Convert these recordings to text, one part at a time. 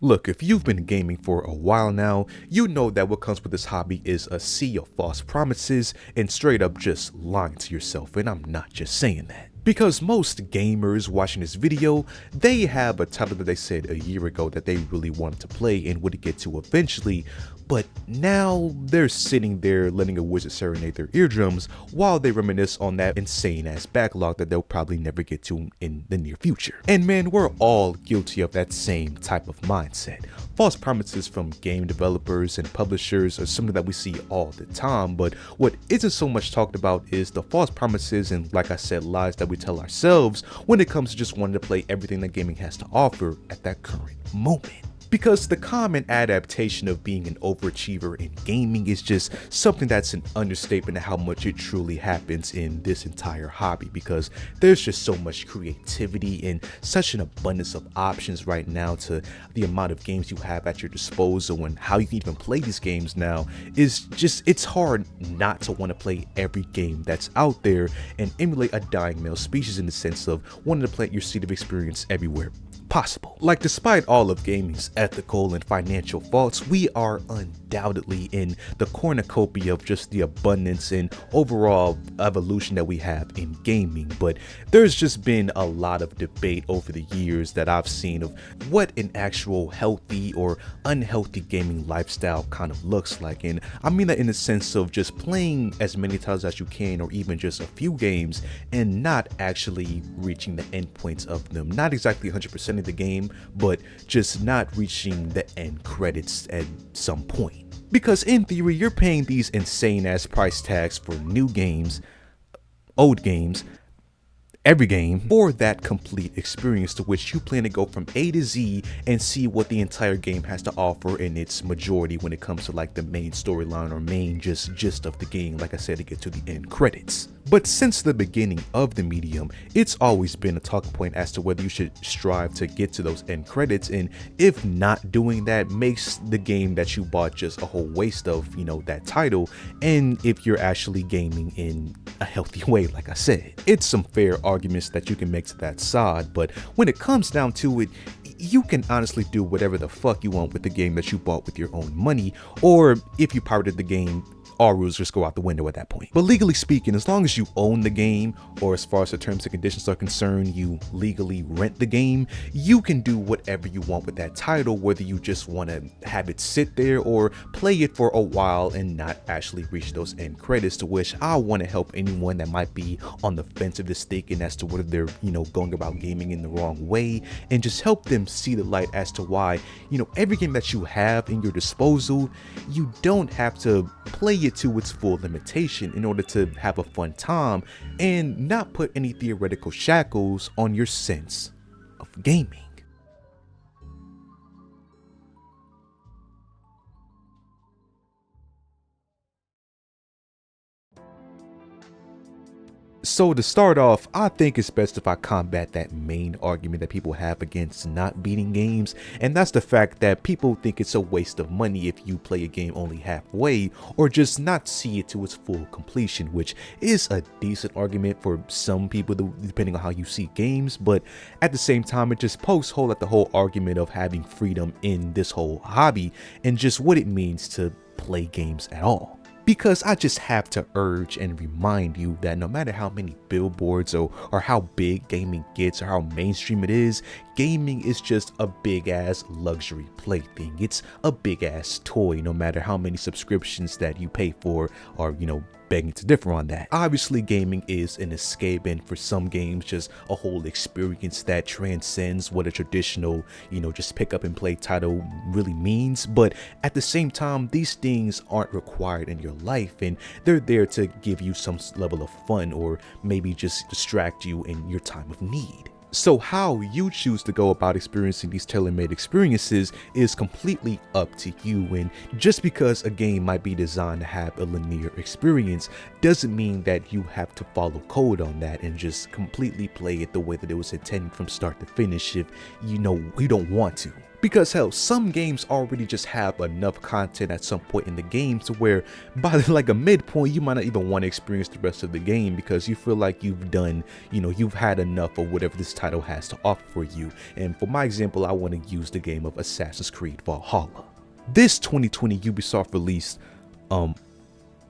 Look, if you've been gaming for a while now, you know that what comes with this hobby is a sea of false promises and straight up just lying to yourself, and I'm not just saying that. Because most gamers watching this video, they have a title that they said a year ago that they really wanted to play and would get to eventually, but now they're sitting there letting a wizard serenade their eardrums while they reminisce on that insane ass backlog that they'll probably never get to in the near future. And man, we're all guilty of that same type of mindset. False promises from game developers and publishers are something that we see all the time, but what isn't so much talked about is the false promises and, like I said, lies that we tell ourselves when it comes to just wanting to play everything that gaming has to offer at that current moment. Because the common adaptation of being an overachiever in gaming is just something that's an understatement of how much it truly happens in this entire hobby, because there's just so much creativity and such an abundance of options right now to the amount of games you have at your disposal and how you can even play these games now is just, it's hard not to want to play every game that's out there and emulate a dying male species in the sense of wanting to plant your seed of experience everywhere possible. Like, despite all of gaming's ethical and financial faults, we are undoubtedly in the cornucopia of just the abundance and overall evolution that we have in gaming. But there's just been a lot of debate over the years that I've seen of what an actual healthy or unhealthy gaming lifestyle kind of looks like. And I mean that in the sense of just playing as many titles as you can, or even just a few games, and not actually reaching the endpoints of them. Not exactly 100% of the game, but just not reaching the end credits at some point. Because in theory, you're paying these insane ass price tags for new games, old games, every game, for that complete experience to which you plan to go from A to Z and see what the entire game has to offer in its majority when it comes to like the main storyline or main gist of the game, like I said, to get to the end credits. But since the beginning of the medium, it's always been a talking point as to whether you should strive to get to those end credits, and if not doing that makes the game that you bought just a whole waste of, you know, that title, and if you're actually gaming in a healthy way, like I said. It's some fair arguments that you can make to that side, but when it comes down to it, you can honestly do whatever the fuck you want with the game that you bought with your own money, or if you pirated the game, all rules just go out the window at that point. But legally speaking, as long as you own the game, or as far as the terms and conditions are concerned, you legally rent the game, you can do whatever you want with that title, whether you just want to have it sit there or play it for a while and not actually reach those end credits, to which I want to help anyone that might be on the fence of this thinking as to whether they're, you know, going about gaming in the wrong way, and just help them see the light as to why, you know, every game that you have in your disposal, you don't have to play it to its full limitation in order to have a fun time and not put any theoretical shackles on your sense of gaming. So to start off, I think it's best if I combat that main argument that people have against not beating games, and that's the fact that people think it's a waste of money if you play a game only halfway or just not see it to its full completion, which is a decent argument for some people depending on how you see games, but at the same time it just pokes hole at the whole argument of having freedom in this whole hobby and just what it means to play games at all. Because I just have to urge and remind you that no matter how many billboards or how big gaming gets or how mainstream it is, gaming is just a big ass luxury plaything. It's a big ass toy, no matter how many subscriptions that you pay for or, you know, begging to differ on that. Obviously, gaming is an escape, and for some games, just a whole experience that transcends what a traditional, you know, just pick up and play title really means. But at the same time, these things aren't required in your life, and they're there to give you some level of fun or maybe just distract you in your time of need. So how you choose to go about experiencing these tailor-made experiences is completely up to you, and just because a game might be designed to have a linear experience doesn't mean that you have to follow code on that and just completely play it the way that it was intended from start to finish if you know you don't want to. Because hell, some games already just have enough content at some point in the game to where by like a midpoint, you might not even want to experience the rest of the game because you feel like you've done, you've had enough of whatever this title has to offer for you. And for my example, I want to use the game of Assassin's Creed Valhalla. This 2020 Ubisoft released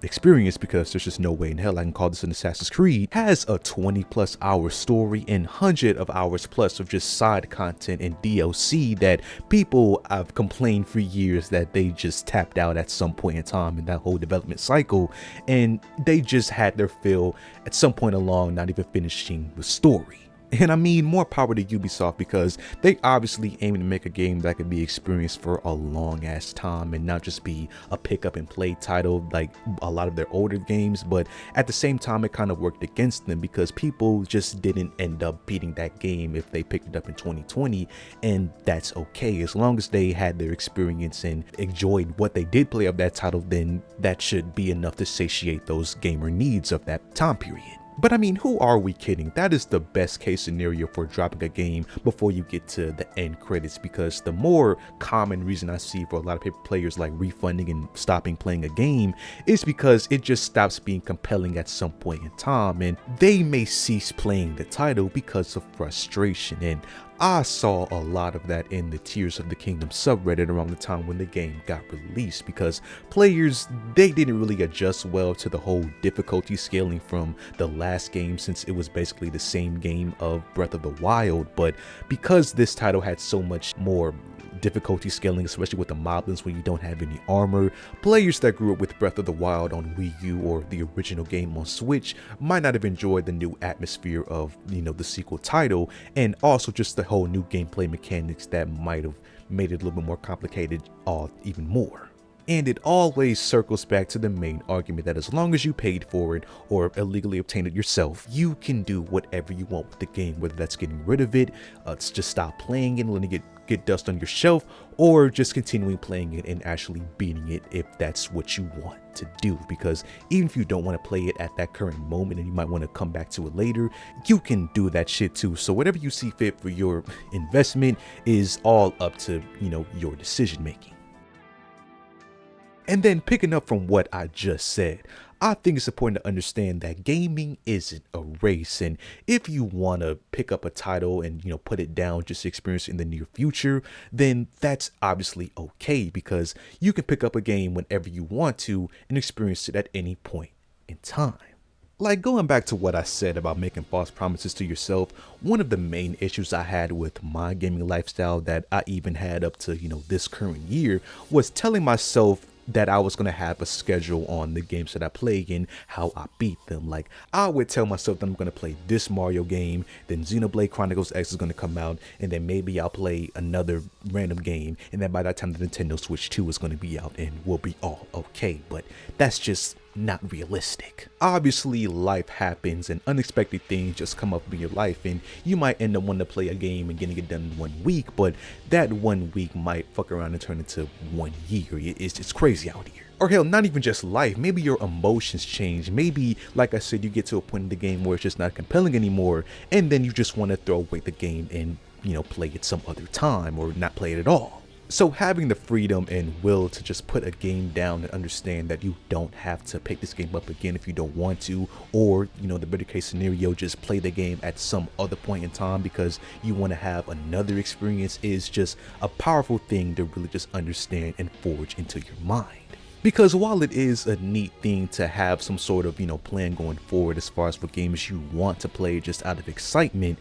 experience, because there's just no way in hell I can call this an Assassin's Creed, has a 20+ hour story and hundreds of hours plus of just side content and DLC that people have complained for years that they just tapped out at some point in time in that whole development cycle, and they just had their fill at some point along, not even finishing the story. And I mean, more power to Ubisoft, because they obviously aim to make a game that could be experienced for a long ass time and not just be a pick up and play title like a lot of their older games. But at the same time, it kind of worked against them because people just didn't end up beating that game if they picked it up in 2020, and that's okay. As long as they had their experience and enjoyed what they did play of that title, then that should be enough to satiate those gamer needs of that time period. But I mean, who are we kidding? That is the best case scenario for dropping a game before you get to the end credits, because the more common reason I see for a lot of players like refunding and stopping playing a game is because it just stops being compelling at some point in time, and they may cease playing the title because of frustration. And I saw a lot of that in the Tears of the Kingdom subreddit around the time when the game got released, because players, they didn't really adjust well to the whole difficulty scaling from the last game, since it was basically the same game of Breath of the Wild. But because this title had so much more difficulty scaling, especially with the moblins when you don't have any armor, players that grew up with Breath of the Wild on Wii U or the original game on Switch might not have enjoyed the new atmosphere of, the sequel title, and also just the whole new gameplay mechanics that might have made it a little bit more complicated even more. And it always circles back to the main argument that as long as you paid for it or illegally obtained it yourself, you can do whatever you want with the game, whether that's getting rid of it, just stop playing it and letting it get dust on your shelf, or just continuing playing it and actually beating it if that's what you want to do. Because even if you don't want to play it at that current moment and you might want to come back to it later, you can do that shit too. So whatever you see fit for your investment is all up to, your decision making. And then picking up from what I just said, I think it's important to understand that gaming isn't a race, and if you want to pick up a title and put it down just to experience it in the near future, then that's obviously okay, because you can pick up a game whenever you want to and experience it at any point in time. Like, going back to what I said about making false promises to yourself, one of the main issues I had with my gaming lifestyle that I even had up to this current year was telling myself that I was going to have a schedule on the games that I play and how I beat them. Like, I would tell myself that I'm going to play this Mario game, then Xenoblade Chronicles X is going to come out, and then maybe I'll play another random game, and then by that time the Nintendo Switch 2 is going to be out and we'll be all okay. But that's just not realistic. Obviously, life happens and unexpected things just come up in your life, and you might end up wanting to play a game and getting it done in 1 week, but that 1 week might fuck around and turn into 1 year. It's crazy out here. Or hell, not even just life, maybe your emotions change. Maybe, like I said, you get to a point in the game where it's just not compelling anymore, and then you just want to throw away the game and play it some other time or not play it at all. So having the freedom and will to just put a game down and understand that you don't have to pick this game up again if you don't want to, or the better case scenario, just play the game at some other point in time because you want to have another experience, is just a powerful thing to really just understand and forge into your mind. Because while it is a neat thing to have some sort of plan going forward as far as what games you want to play just out of excitement,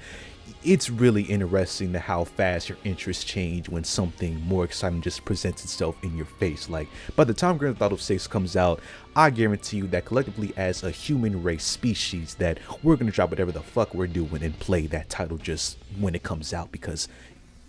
it's really interesting to how fast your interests change when something more exciting just presents itself in your face. Like, by the time Grand Theft Auto 6 comes out, I guarantee you that collectively as a human race species that we're going to drop whatever the fuck we're doing and play that title just when it comes out, because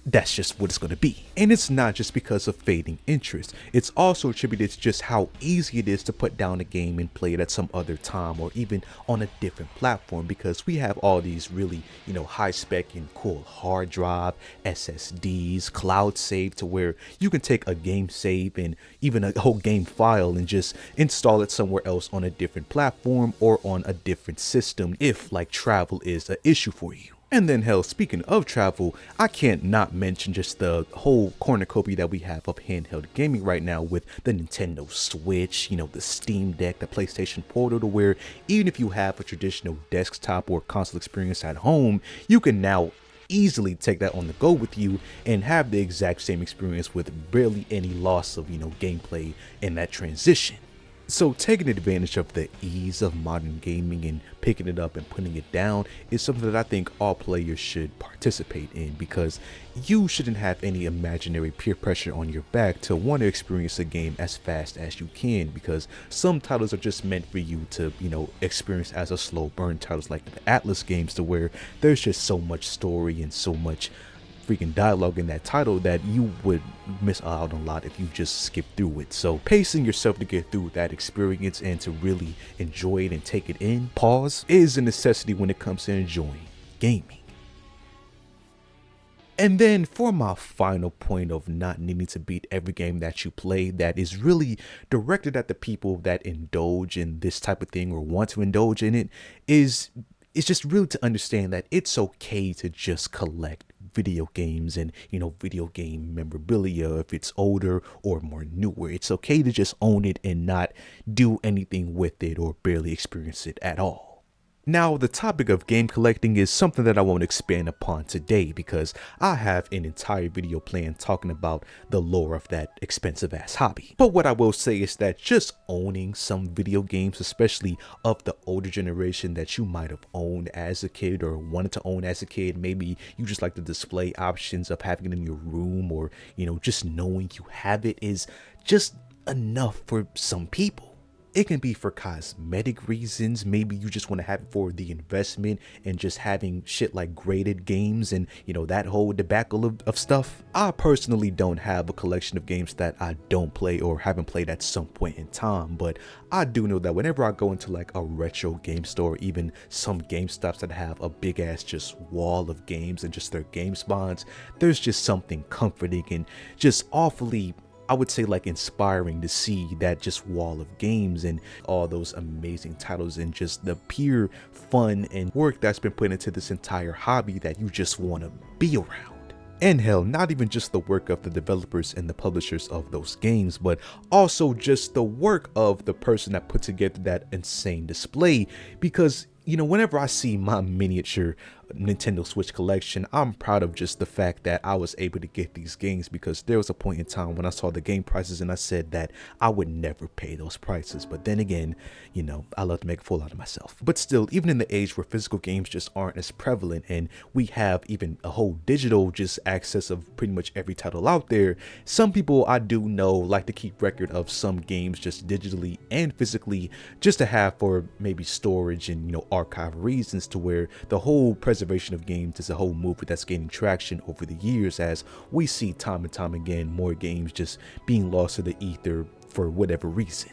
that's just what it's going to be. And it's not just because of fading interest. It's also attributed to just how easy it is to put down a game and play it at some other time or even on a different platform, because we have all these really, high spec and cool hard drive, SSDs, cloud save, to where you can take a game save and even a whole game file and just install it somewhere else on a different platform or on a different system if like travel is an issue for you. And then hell, speaking of travel, I can't not mention just the whole cornucopia that we have of handheld gaming right now with the Nintendo Switch, you know, the Steam Deck, the PlayStation Portal, to where even if you have a traditional desktop or console experience at home, you can now easily take that on the go with you and have the exact same experience with barely any loss of, you know, gameplay in that transition. So taking advantage of the ease of modern gaming and picking it up and putting it down is something that I think all players should participate in, because you shouldn't have any imaginary peer pressure on your back to want to experience a game as fast as you can, because some titles are just meant for you to, you know, experience as a slow burn, titles like the Atlas games, to where there's just so much story and so much freaking dialogue in that title that you would miss out on a lot if you just skip through it. So pacing yourself to get through that experience and to really enjoy it and take it in, pause, is a necessity when it comes to enjoying gaming. And then for my final point of not needing to beat every game that you play, that is really directed at the people that indulge in this type of thing or want to indulge in it, is just really to understand that it's okay to just collect video games and, you know, video game memorabilia if it's older or more newer. It's okay to just own it and not do anything with it or barely experience it at all. Now, the topic of game collecting is something that I won't expand upon today, because I have an entire video planned talking about the lore of that expensive ass hobby. But what I will say is that just owning some video games, especially of the older generation that you might have owned as a kid or wanted to own as a kid, maybe you just like the display options of having it in your room, or, you know, just knowing you have it is just enough for some people. It can be for cosmetic reasons. Maybe you just want to have it for the investment and just having shit like graded games and, you know, that whole debacle of stuff. I personally don't have a collection of games that I don't play or haven't played at some point in time, but I do know that whenever I go into like a retro game store, even some GameStops that have a big ass just wall of games and just their game spawns, there's just something comforting and just awfully, I would say, like, inspiring to see that just wall of games and all those amazing titles and just the pure fun and work that's been put into this entire hobby that you just want to be around. And hell, not even just the work of the developers and the publishers of those games, but also just the work of the person that put together that insane display. Because, you know, whenever I see my miniature Nintendo Switch collection, I'm proud of just the fact that I was able to get these games, because there was a point in time when I saw the game prices and I said that I would never pay those prices. But then again, you know, I love to make a fool out of myself. But still, even in the age where physical games just aren't as prevalent and we have even a whole digital just access of pretty much every title out there, some people I do know like to keep record of some games just digitally and physically, just to have for maybe storage and, you know, archive reasons, to where the whole preservation of games is a whole movement that's gaining traction over the years, as we see time and time again more games just being lost to the ether for whatever reason.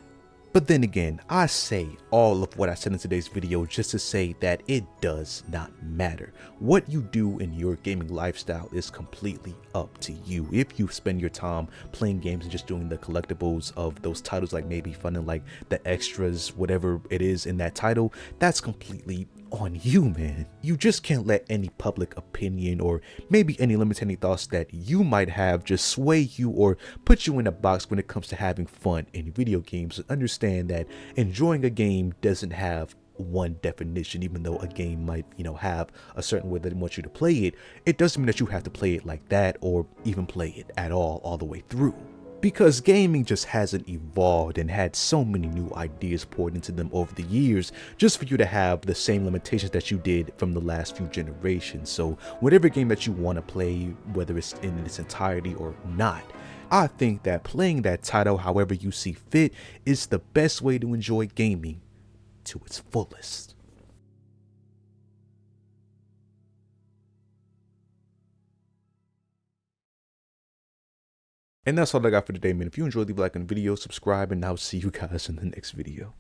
But then again, I say all of what I said in today's video just to say that it does not matter. What you do in your gaming lifestyle is completely up to you. If you spend your time playing games and just doing the collectibles of those titles, like maybe funding like the extras, whatever it is in that title, that's completely on you, man. You just can't let any public opinion or maybe any limiting thoughts that you might have just sway you or put you in a box when it comes to having fun in video games. Understand that enjoying a game doesn't have one definition. Even though a game might, you know, have a certain way that they want you to play it, it doesn't mean that you have to play it like that or even play it at all the way through. Because gaming just hasn't evolved and had so many new ideas poured into them over the years, just for you to have the same limitations that you did from the last few generations. So whatever game that you want to play, whether it's in its entirety or not, I think that playing that title however you see fit is the best way to enjoy gaming to its fullest. And that's all I got for today, man. If you enjoyed, leave a like on the video, subscribe, and I'll see you guys in the next video.